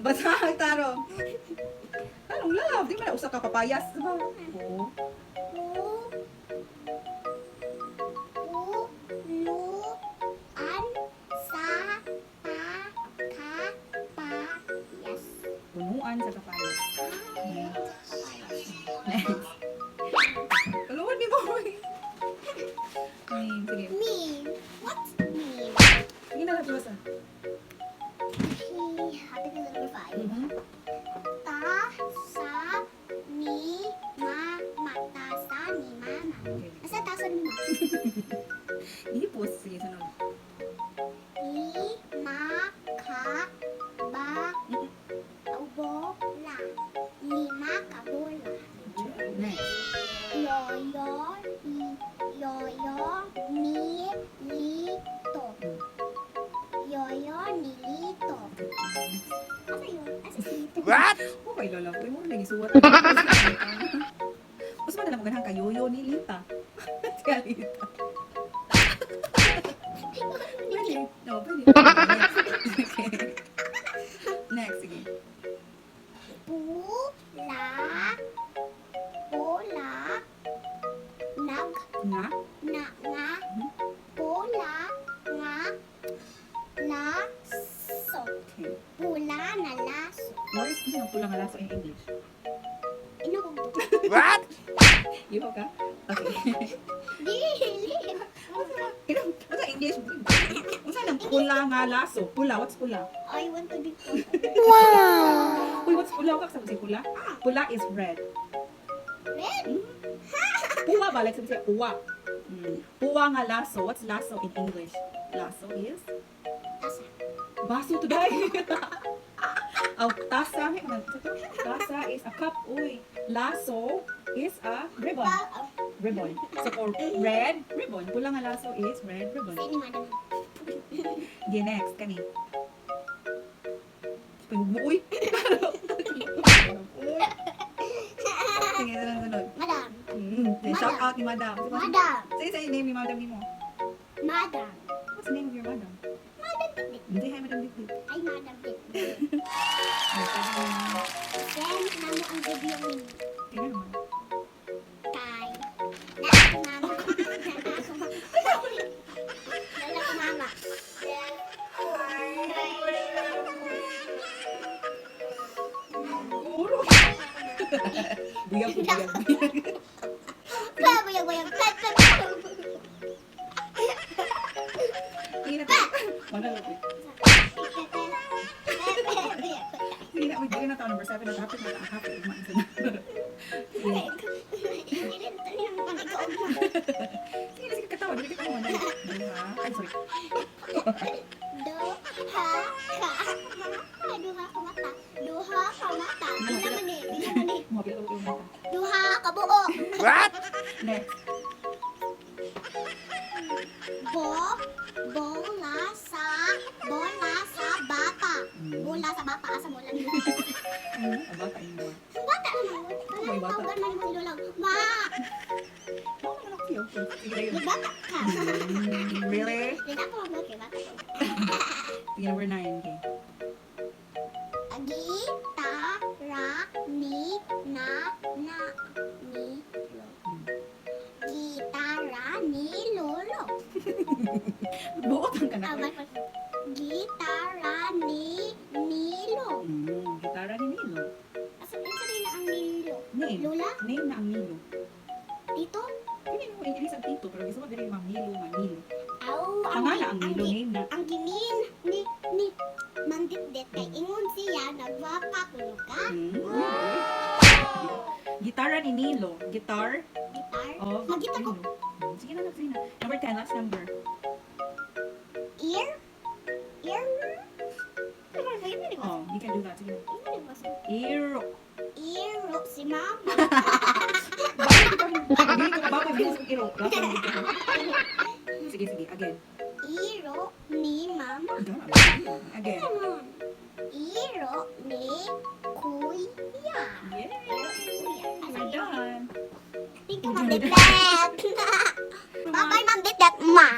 Basta tarong. Tarong love. Di man na usa ka papayas. Diba? Oo. Punuan sa kapayas. Next. Kaluan ni boy. Sige. Mean. What's mean? Sige na lang basa. I think it's number 5. Ta, sa, ni, ma, mata, sa, ni, mama. Okay. Asa ta sa ni ma? Ipos. Sige, sunod. I, ma, ka, ba, ubo, la. Lima, kabola. Next. Yoyo, ni, lito. Yoyo, ni, lito. Ano yun? Asa si lito? What? Okay, lola. Uy, mo nang isuwat. Mas madala mo ganang kayoyo ni Lita. Siya Lita. Pwede. No, pwede. Okay. Next, sige. Pula, pula, nag, Nga. nga, pula, nga, laso. Okay. Pula na laso. What is kasi ng pulang alaso in English? Inugog. What? Iho ka? Okay. Dili. What's ang English? What's ang pula nga laso? Pula, what's pula? I want to be Uy, what's pula? Huwag sabi siya pula? Pula is red. red. Puwa ba? Like sabi siya, puwa. Puwa nga laso. What's laso in English? Laso is? Tasa. Baso today. Oh, tasa. Tasa is a cup. Uy. Laso is a ribbon. Ribbon. So for red, ribbon. Pula nga laso is red ribbon. Sini madam. Okay, next. Kani. Uy. Sige, sunod. Madam. Shout out ni Madam. Madam. Say sa name ni Madam ni mo. Madam. What's the name of your Madam? Madam Dikdik. Hindi, hi Madam Dikdik. Ay, Madam Dikdik. Then, namo ang video ni Tingnan naman. Kay. Na ako mama. Dala ko mama. Puro. Buyag po, buyag. Bayag, bayag. Sige na tayo. Wala lang. Sige na, bigyan na tayo number 7. Nakapit na nakapit. Umaisa na. Sige. Sige na, sige katawa. Dili ka katawa. Duha. Ay, sorry. Duha ka mata. Bila man eh. Mga pila ko yung mata. Duha ka buo. What? Next. Bola sa bata. Bola sa bata. Asa mo lang. Ang bata yung boy. Bata naman. May bata. Tawagan man mo lang. Ma! Oo, naman ako yun. Sige na yun. Bata ka. Really? Hindi ako mag bata ko. Sige, number 9. Okay. Agi, ta, ra, ni, na, ni, lo. Gitara ni lolo. Buot ang kanak. Gitara ni Nilo. Gitara ni Nilo. Asa rin na ang Nilo? Name. Lola? Name na ang Nilo. Tito? Hindi mo English ang tito, pero gusto mo din Mang Nilo, Mang Nilo. Aw, Pangalan ang Nilo, name na. Ang ginin ni Manditdet kay ingon siya nagwapa kuno ka. Gitara ni Nilo. Guitar Gitar. of Magitar ko. Nilo. Sige na, sige na. Number 10, last number. Ear? Ear? Oh, you can do that. Sige. Ear. Ear. Ear si mama. Hindi ko kababoy, hindi ko iro. Sige, sige. Again. Iro ni mama. Again. Iro ni kuya. Yay! We're done. Thank you, Ma'am Bitlet. Bye-bye, Ma'am Bitlet. Ma.